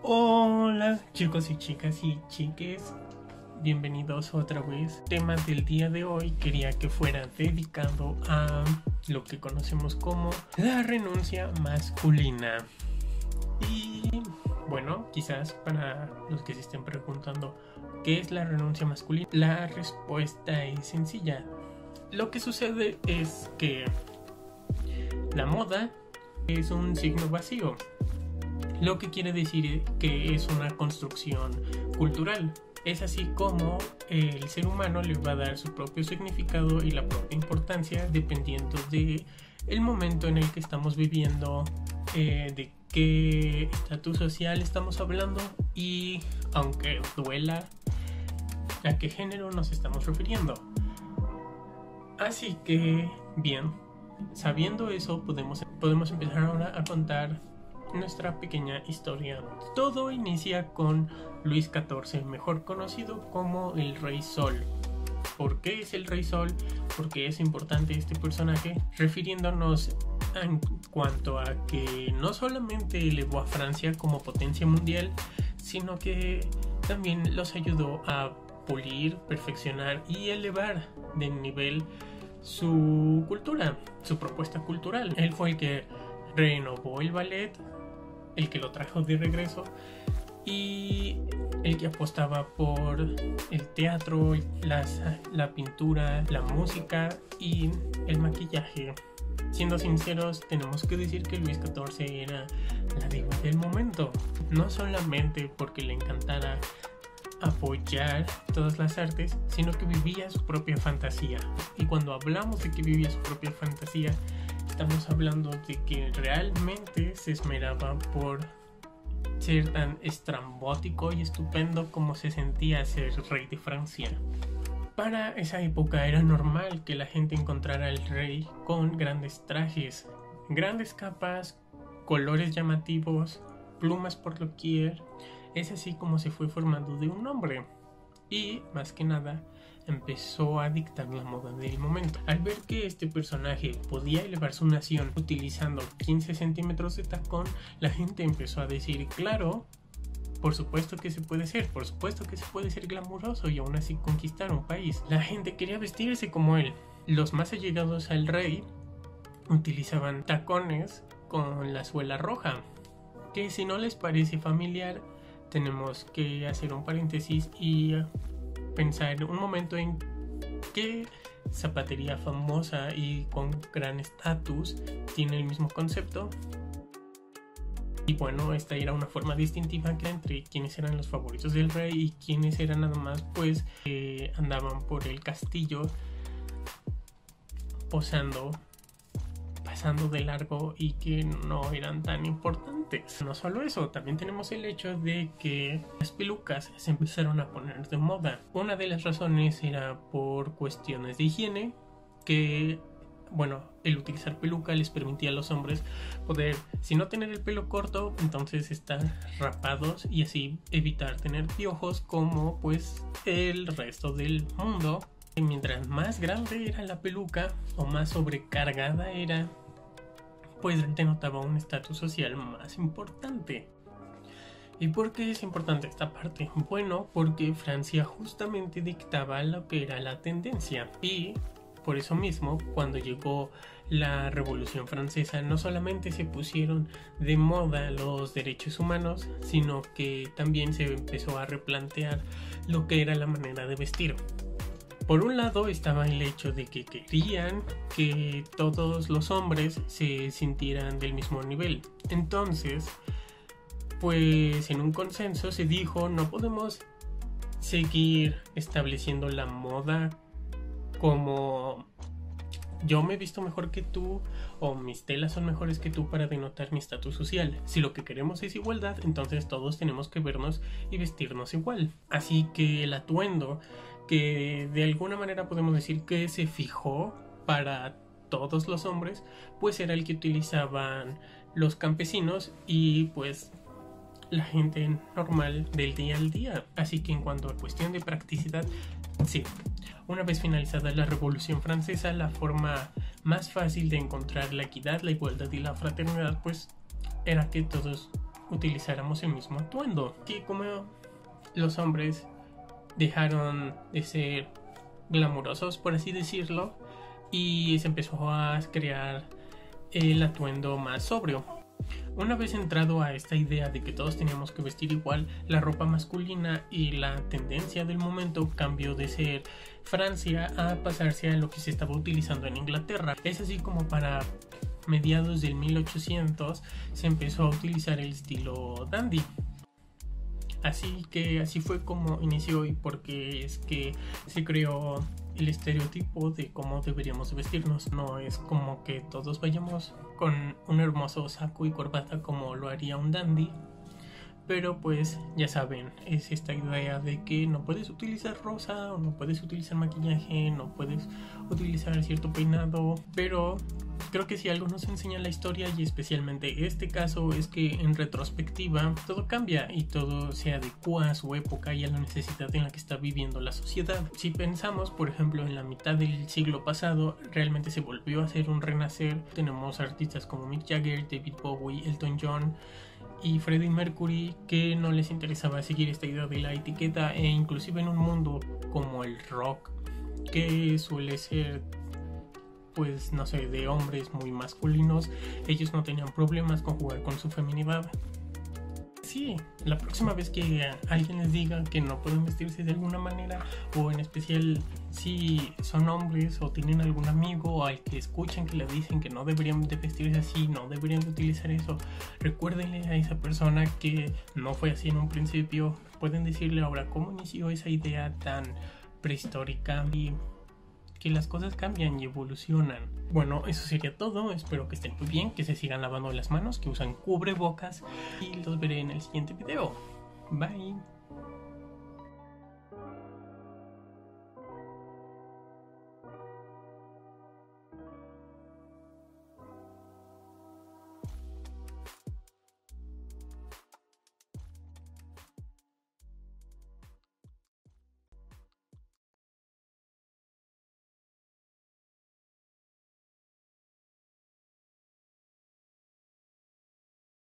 Hola chicos y chicas y chiques, bienvenidos otra vez. El tema del día de hoy quería que fuera dedicado a lo que conocemos como la renuncia masculina. Y bueno, quizás para los que se estén preguntando ¿qué es la renuncia masculina? La respuesta es sencilla. Lo que sucede es que la moda es un signo vacío, lo que quiere decir que es una construcción cultural. Es así como el ser humano le va a dar su propio significado y la propia importancia dependiendo de el momento en el que estamos viviendo, de qué estatus social estamos hablando y, aunque duela, a qué género nos estamos refiriendo. Así que, bien, sabiendo eso, podemos empezar ahora a contar nuestra pequeña historia. Todo inicia con Luis XIV, mejor conocido como el Rey Sol. ¿Por qué es el Rey Sol? Porque es importante este personaje, refiriéndonos en cuanto a que no solamente elevó a Francia como potencia mundial, sino que también los ayudó a pulir, perfeccionar y elevar de nivel su cultura, su propuesta cultural. Él fue el que renovó el ballet, el que lo trajo de regreso y el que apostaba por el teatro, la pintura, la música y el maquillaje. Siendo sinceros, tenemos que decir que Luis XIV era la diva del momento, no solamente porque le encantara apoyar todas las artes, sino que vivía su propia fantasía. Y cuando hablamos de que vivía su propia fantasía, estamos hablando de que realmente se esmeraba por ser tan estrambótico y estupendo como se sentía ser rey de Francia. Para esa época era normal que la gente encontrara al rey con grandes trajes, grandes capas, colores llamativos, plumas por doquier. Es así como se fue formando de un hombre y, más que nada, empezó a dictar la moda del momento. Al ver que este personaje podía elevar su nación utilizando 15 centímetros de tacón, la gente empezó a decir, claro, por supuesto que se puede ser, por supuesto que se puede ser glamuroso y aún así conquistar un país. La gente quería vestirse como él. Los más allegados al rey utilizaban tacones con la suela roja, que si no les parece familiar, tenemos que hacer un paréntesis y pensar un momento en qué zapatería famosa y con gran estatus tiene el mismo concepto. Y bueno, esta era una forma distintiva que entre quienes eran los favoritos del rey y quienes eran nada más pues andaban por el castillo posando, pasando de largo y que no eran tan importantes. No solo eso, también tenemos el hecho de que las pelucas se empezaron a poner de moda. Una de las razones era por cuestiones de higiene, que bueno, el utilizar peluca les permitía a los hombres poder, si no tener el pelo corto, entonces estar rapados y así evitar tener piojos como pues el resto del mundo. Y mientras más grande era la peluca o más sobrecargada era, pues denotaba un estatus social más importante. ¿Y por qué es importante esta parte? Bueno, porque Francia justamente dictaba lo que era la tendencia y por eso mismo, cuando llegó la Revolución Francesa, no solamente se pusieron de moda los derechos humanos, sino que también se empezó a replantear lo que era la manera de vestir. Por un lado estaba el hecho de que querían que todos los hombres se sintieran del mismo nivel. Entonces, pues en un consenso se dijo, no podemos seguir estableciendo la moda como yo me he visto mejor que tú o mis telas son mejores que tú para denotar mi estatus social. Si lo que queremos es igualdad, entonces todos tenemos que vernos y vestirnos igual. Así que el atuendo, que de alguna manera podemos decir que se fijó para todos los hombres, pues era el que utilizaban los campesinos y pues la gente normal del día al día. Así que en cuanto a cuestión de practicidad, sí. Una vez finalizada la Revolución Francesa, la forma más fácil de encontrar la equidad, la igualdad y la fraternidad, pues era que todos utilizáramos el mismo atuendo. Que como los hombres dejaron de ser glamurosos, por así decirlo, y se empezó a crear el atuendo más sobrio. Una vez entrado a esta idea de que todos teníamos que vestir igual, la ropa masculina y la tendencia del momento cambió de ser Francia a pasarse a lo que se estaba utilizando en Inglaterra. Es así como para mediados del 1800 se empezó a utilizar el estilo dandy. Así que así fue como inició, y porque es que se creó el estereotipo de cómo deberíamos vestirnos. No es como que todos vayamos con un hermoso saco y corbata como lo haría un dandy, pero pues ya saben, es esta idea de que no puedes utilizar rosa, o no puedes utilizar maquillaje, no puedes utilizar cierto peinado. Pero creo que si algo nos enseña la historia, y especialmente este caso, es que en retrospectiva todo cambia y todo se adecua a su época y a la necesidad en la que está viviendo la sociedad. Si pensamos, por ejemplo, en la mitad del siglo pasado, realmente se volvió a hacer un renacer. Tenemos artistas como Mick Jagger, David Bowie, Elton John y Freddie Mercury que no les interesaba seguir esta idea de la etiqueta, e inclusive en un mundo como el rock, que suele ser, pues no sé, de hombres muy masculinos, ellos no tenían problemas con jugar con su feminidad. Sí, la próxima vez que alguien les diga que no pueden vestirse de alguna manera, o en especial si son hombres o tienen algún amigo al que escuchan que le dicen que no deberían de vestirse así, no deberían de utilizar eso, recuérdenle a esa persona que no fue así en un principio. Pueden decirle ahora cómo inició esa idea tan prehistórica y que las cosas cambian y evolucionan. Bueno, eso sería todo. Espero que estén muy bien, que se sigan lavando las manos, que usan cubrebocas, y los veré en el siguiente video. Bye.